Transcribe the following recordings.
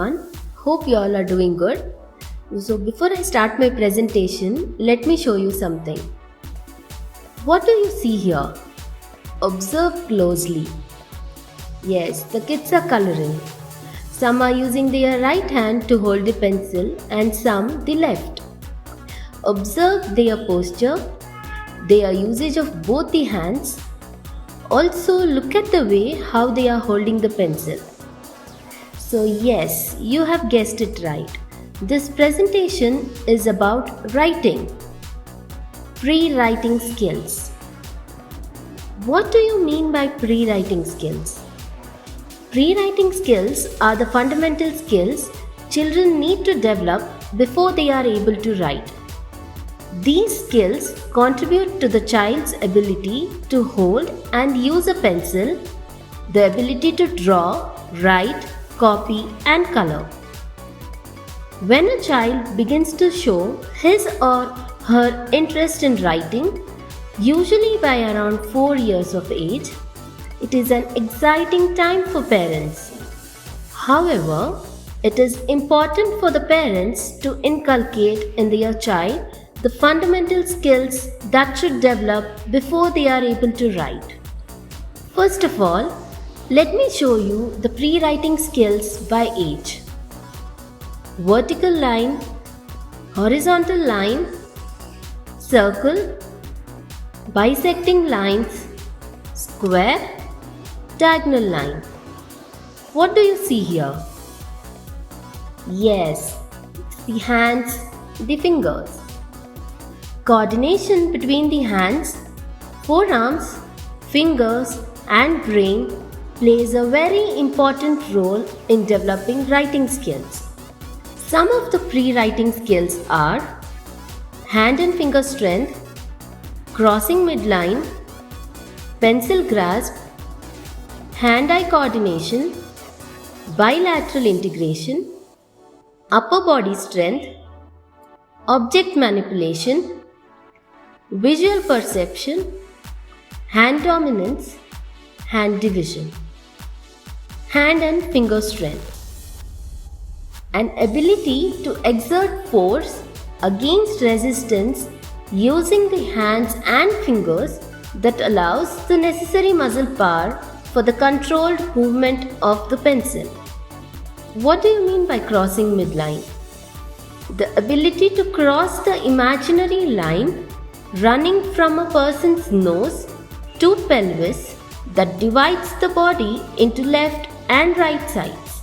everyone. Hope you all are doing good. So before I start my presentation, let me show you something. What do you see here? Observe closely. Yes, the kids are coloring. Some are using their right hand to hold the pencil and some the left. Observe their posture, their usage of both the hands. Also look at the way how they are holding the pencil. So yes, you have guessed it right. This presentation is about writing. Pre-writing skills. What do you mean by pre-writing skills? Pre-writing skills are the fundamental skills children need to develop before they are able to write. These skills contribute to the child's ability to hold and use a pencil, the ability to draw, write, copy, and color. When a child begins to show his or her interest in writing, usually by around 4 years of age, it is an exciting time for parents. However, it is important for the parents to inculcate in their child the fundamental skills that should develop before they are able to write. First of all, let me show you the pre-writing skills by age. Vertical line, horizontal line, circle, bisecting lines, square, diagonal line. What do you see here? Yes, the hands, the fingers. Coordination between the hands, forearms, fingers and brain plays a very important role in developing writing skills. Some of the pre-writing skills are hand and finger strength, crossing midline, pencil grasp, hand-eye coordination, bilateral integration, upper body strength, object manipulation, visual perception, hand dominance, hand division, hand and finger strength, an ability to exert force against resistance using the hands and fingers that allows the necessary muscle power for the controlled movement of the pencil. What do you mean by crossing midline? The ability to cross the imaginary line running from a person's nose to pelvis that divides the body into left and right sides.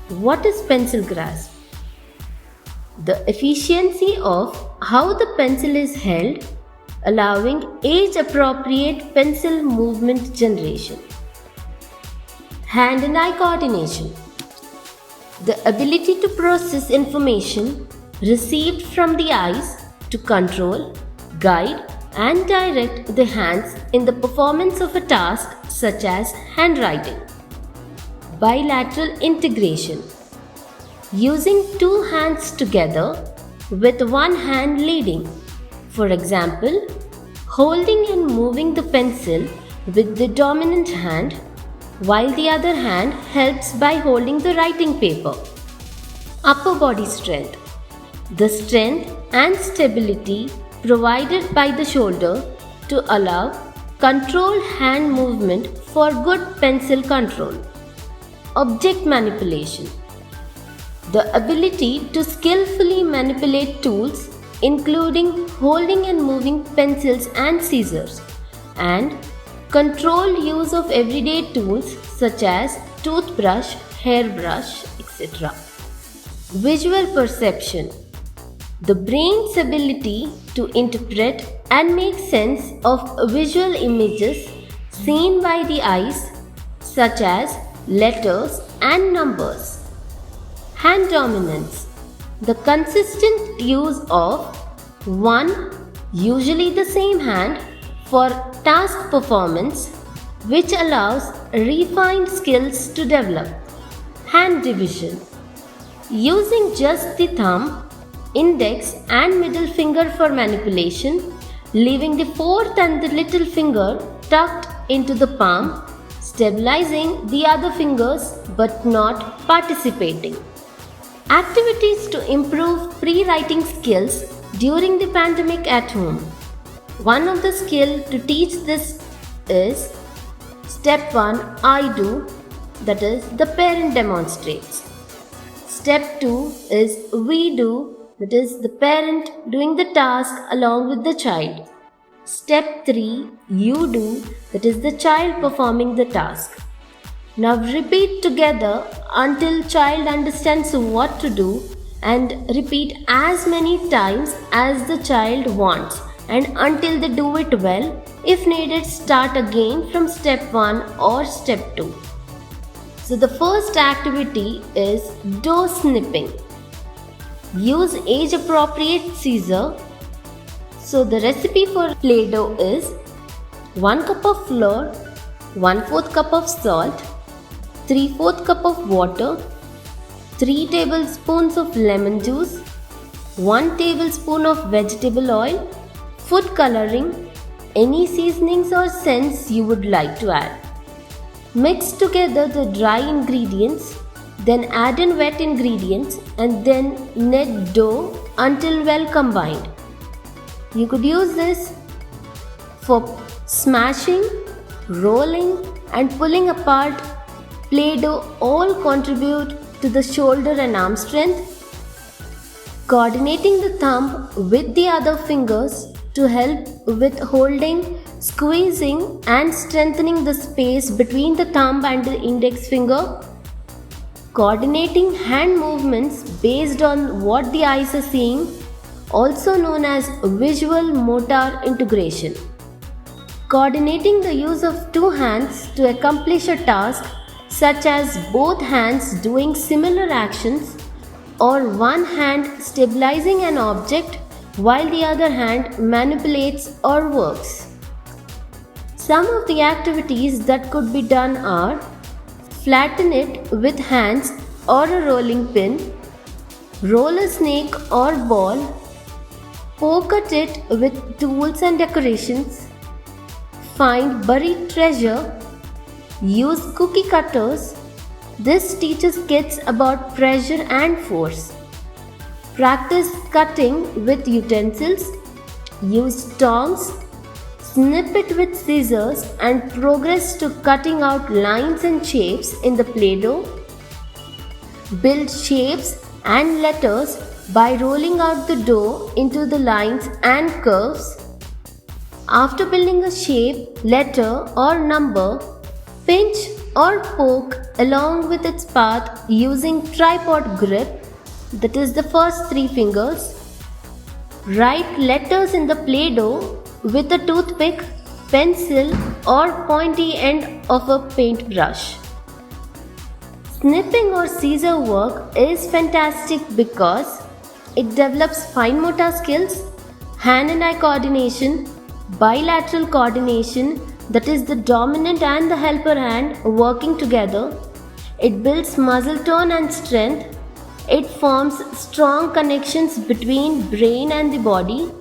What is pencil grasp? The efficiency of how the pencil is held, allowing age-appropriate pencil movement generation. Hand and eye coordination. The ability to process information received from the eyes to control, guide and direct the hands in the performance of a task such as handwriting. Bilateral integration. Using two hands together with one hand leading. For example, holding and moving the pencil with the dominant hand while the other hand helps by holding the writing paper. Upper body strength. The strength and stability provided by the shoulder to allow controlled hand movement for good pencil control. Object manipulation. The ability to skillfully manipulate tools including holding and moving pencils and scissors, and controlled use of everyday tools such as toothbrush, hairbrush, etc. Visual perception. The brain's ability to interpret and make sense of visual images seen by the eyes such as letters and numbers. Hand dominance. The consistent use of one, usually the same hand, for task performance, which allows refined skills to develop. Hand division. Using just the thumb, index and middle finger for manipulation, leaving the fourth and the little finger tucked into the palm, stabilizing the other fingers but not participating. Activities to improve pre-writing skills during the pandemic at home. One of the skills to teach this is Step 1, I do, that is, the parent demonstrates. Step 2 is we do, that is, the parent doing the task along with the child. Step 3, you do, that is, the child performing the task. Now repeat together until child understands what to do, and repeat as many times as the child wants and until they do it well. If needed, start again from step 1 or step 2. So the first activity is dough snipping. Use age appropriate scissors. So the recipe for Play-Doh is 1 cup of flour, 1/4 cup of salt, 3/4 cup of water, 3 tablespoons of lemon juice, 1 tablespoon of vegetable oil, food coloring, any seasonings or scents you would like to add. Mix together the dry ingredients, then add in wet ingredients and then knead dough until well combined. You could use this for smashing, rolling and pulling apart. Play-Doh all contribute to the shoulder and arm strength. Coordinating the thumb with the other fingers to help with holding, squeezing and strengthening the space between the thumb and the index finger. Coordinating hand movements based on what the eyes are seeing, also known as visual motor integration. Coordinating the use of 2 hands to accomplish a task, such as both hands doing similar actions or one hand stabilizing an object while the other hand manipulates or works. Some of the activities that could be done are flatten it with hands or a rolling pin, roll a snake or ball, poke at it with tools and decorations, find buried treasure, use cookie cutters. This teaches kids about pressure and force. Practice cutting with utensils, use tongs, snip it with scissors and progress to cutting out lines and shapes in the Play-Doh. Build shapes and letters by rolling out the dough into the lines and curves. After building a shape, letter or number, pinch or poke along with its path using tripod grip, that is the first 3 fingers. Write letters in the Play-Doh with a toothpick, pencil or pointy end of a paintbrush. Snipping or scissor work is fantastic because it develops fine motor skills, hand and eye coordination, bilateral coordination, that is the dominant and the helper hand working together. It builds muscle tone and strength. It forms strong connections between brain and the body.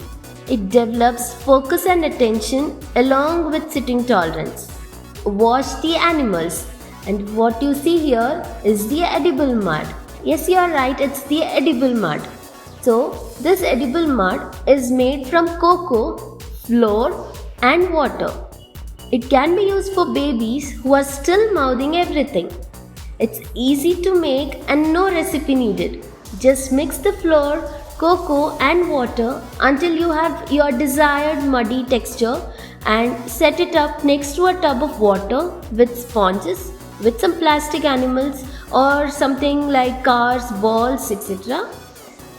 It develops focus and attention along with sitting tolerance. Wash the animals, and what you see here is the edible mud. Yes, you are right, it's the edible mud. So this edible mud is made from cocoa, flour and water. It can be used for babies who are still mouthing everything. It's easy to make and no recipe needed. Just mix the flour, cocoa and water until you have your desired muddy texture and set it up next to a tub of water with sponges, with some plastic animals or something like cars, balls, etc.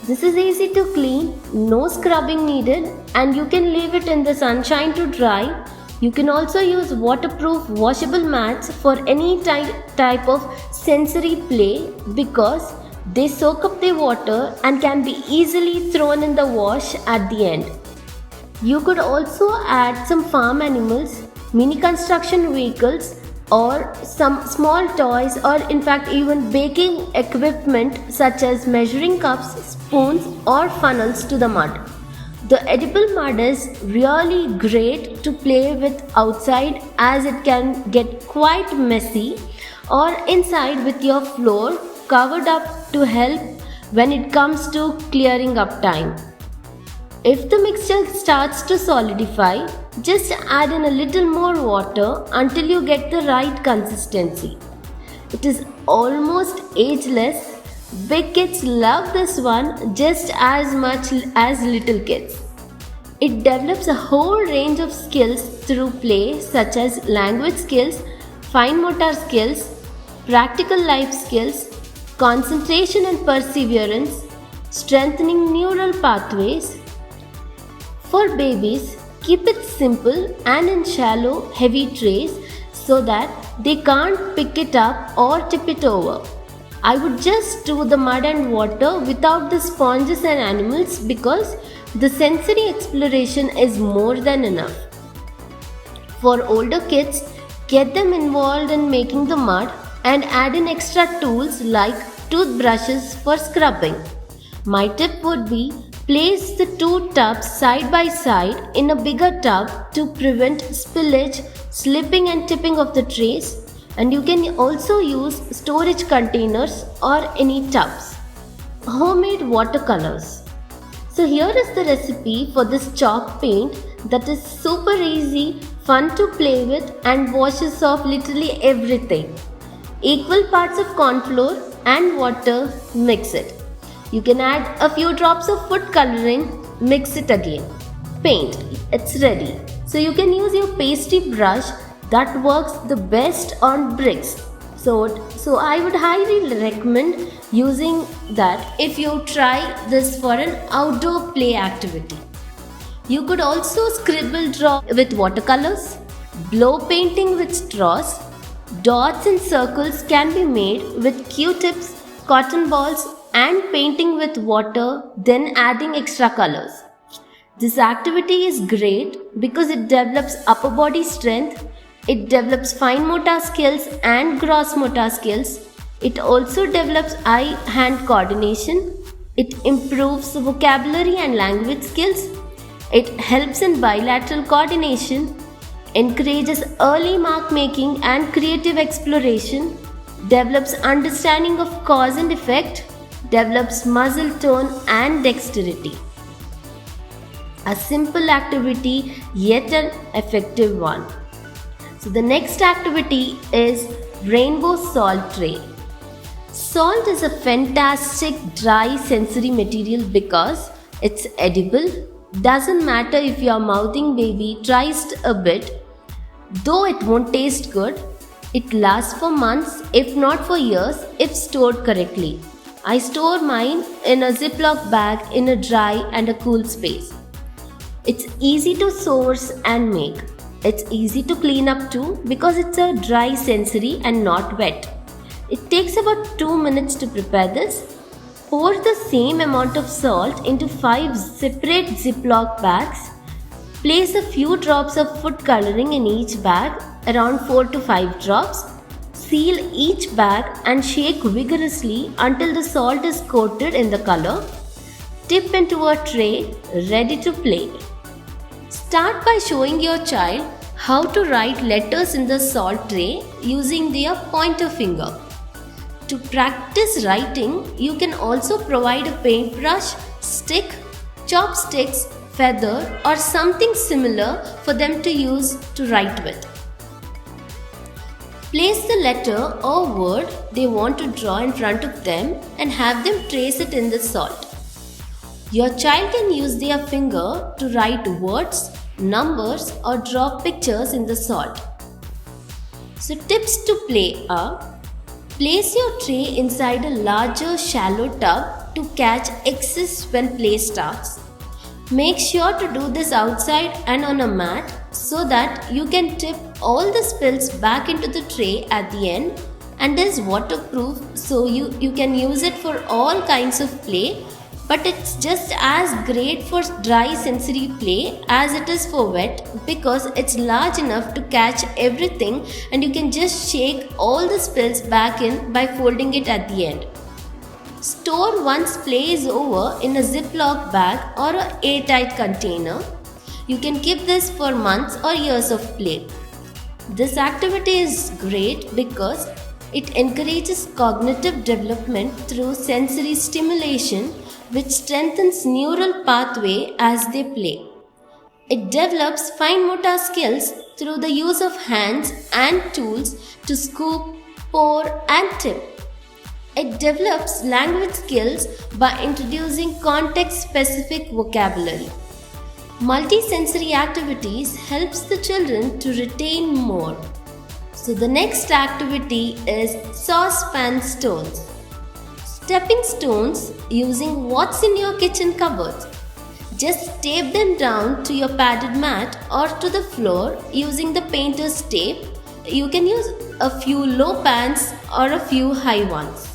This is easy to clean, no scrubbing needed, and you can leave it in the sunshine to dry. You can also use waterproof washable mats for any type of sensory play because they soak up the water and can be easily thrown in the wash at the end. You could also add some farm animals, mini construction vehicles or some small toys, or in fact even baking equipment such as measuring cups, spoons or funnels to the mud. The edible mud is really great to play with outside as it can get quite messy, or inside with your floor covered up to help when it comes to clearing up time. If the mixture starts to solidify, just add in a little more water until you get the right consistency. It is almost ageless. Big kids love this one just as much as little kids. It develops a whole range of skills through play, such as language skills, fine motor skills, practical life skills, concentration and perseverance, strengthening neural pathways. For babies, keep it simple and in shallow, heavy trays so that they can't pick it up or tip it over. I would just do the mud and water without the sponges and animals because the sensory exploration is more than enough. For older kids, get them involved in making the mud and add in extra tools like toothbrushes for scrubbing. My tip would be place the two tubs side by side in a bigger tub to prevent spillage, slipping and tipping of the trays, and you can also use storage containers or any tubs. Homemade watercolors. So here is the recipe for this chalk paint that is super easy, fun to play with and washes off literally everything. Equal parts of corn flour and water, mix it. You can add a few drops of food coloring, mix it again. Paint, it's ready. So you can use your pasty brush that works the best on bricks. So I would highly recommend using that if you try this for an outdoor play activity. You could also scribble draw with watercolors, blow painting with straws. Dots and circles can be made with Q-tips, cotton balls and painting with water, then adding extra colors. This activity is great because it develops upper body strength, it develops fine motor skills and gross motor skills. It also develops eye-hand coordination. It improves vocabulary and language skills. It helps in bilateral coordination, encourages early mark making and creative exploration, develops understanding of cause and effect, develops muscle tone and dexterity. A simple activity, yet an effective one. So the next activity is rainbow salt tray. Salt is a fantastic dry sensory material because it's edible. Doesn't matter if your mouthing baby tries a bit, though it won't taste good. It lasts for months, if not for years, if stored correctly. I store mine in a Ziploc bag in a dry and a cool space. It's easy to source and make. It's easy to clean up too because it's a dry sensory and not wet. It takes about 2 minutes to prepare this. Pour the same amount of salt into 5 separate Ziploc bags. Place a few drops of food coloring in each bag, around 4 to 5 drops. Seal each bag and shake vigorously until the salt is coated in the color. Tip into a tray, ready to play. Start by showing your child how to write letters in the salt tray using their pointer finger. To practice writing, you can also provide a paintbrush, stick, chopsticks, feather or something similar for them to use to write with. Place the letter or word they want to draw in front of them and have them trace it in the salt. Your child can use their finger to write words, numbers or draw pictures in the salt. So tips to play are: place your tray inside a larger shallow tub to catch excess when play starts. Make sure to do this outside and on a mat so that you can tip all the spills back into the tray at the end, and is waterproof so you can use it for all kinds of play, but it's just as great for dry sensory play as it is for wet because it's large enough to catch everything and you can just shake all the spills back in by folding it at the end. Store once play is over in a Ziploc bag or an airtight container. You can keep this for months or years of play. This activity is great because it encourages cognitive development through sensory stimulation, which strengthens neural pathway as they play. It develops fine motor skills through the use of hands and tools to scoop, pour, and tip. It develops language skills by introducing context-specific vocabulary. Multisensory activities helps the children to retain more. So the next activity is saucepan stones. Stepping stones using what's in your kitchen cupboard. Just tape them down to your padded mat or to the floor using the painter's tape. You can use a few low pans or a few high ones.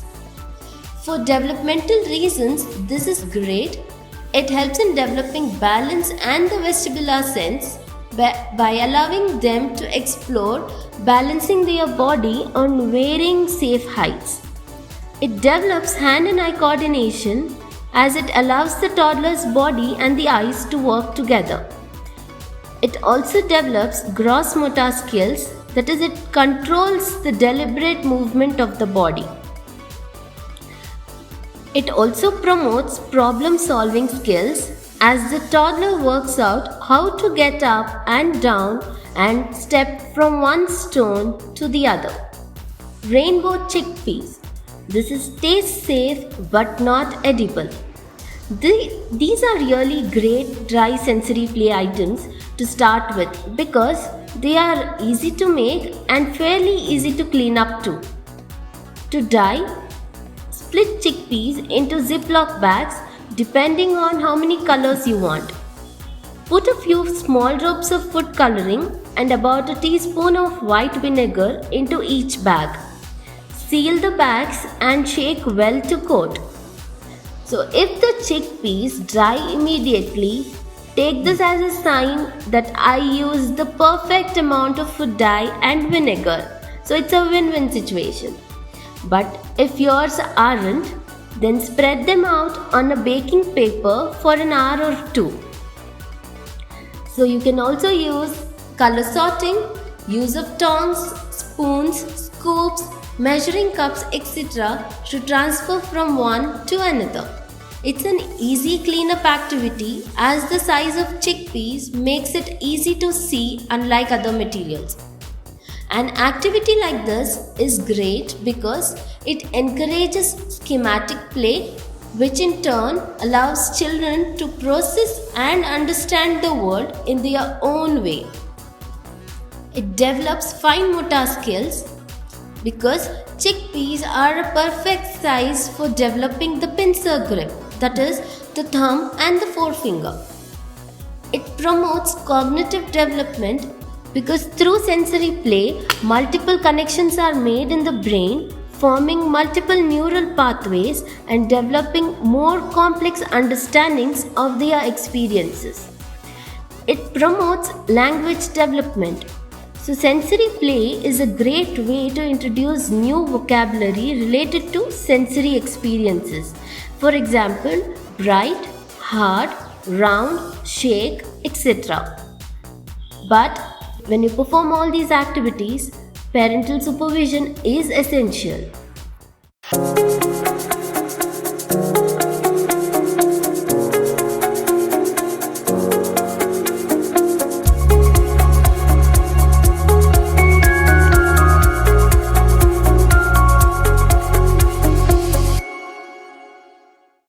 For developmental reasons, this is great. It helps in developing balance and the vestibular sense by allowing them to explore balancing their body on varying safe heights. It develops hand and eye coordination as it allows the toddler's body and the eyes to work together. It also develops gross motor skills, that is, it controls the deliberate movement of the body. It also promotes problem-solving skills as the toddler works out how to get up and down and step from one stone to the other. Rainbow chickpeas. This is taste safe but not edible. These are really great dry sensory play items to start with because they are easy to make and fairly easy to clean up too. To dye, split chickpeas into Ziploc bags depending on how many colors you want. Put a few small drops of food coloring and about a teaspoon of white vinegar into each bag. Seal the bags and shake well to coat. So if the chickpeas dry immediately, take this as a sign that I used the perfect amount of food dye and vinegar. So it's a win-win situation. But if yours aren't, then spread them out on a baking paper for an hour or two. So you can also use color sorting, use of tongs, spoons, scoops, measuring cups, etc. to transfer from one to another. It's an easy cleanup activity as the size of chickpeas makes it easy to see unlike other materials. An activity like this is great because it encourages schematic play, which in turn allows children to process and understand the world in their own way. It develops fine motor skills because chickpeas are a perfect size for developing the pincer grip, that is, the thumb and the forefinger. It promotes cognitive development because through sensory play, multiple connections are made in the brain, forming multiple neural pathways and developing more complex understandings of their experiences. It promotes language development. So sensory play is a great way to introduce new vocabulary related to sensory experiences. For example, bright, hard, round, shake, etc. But when you perform all these activities, parental supervision is essential.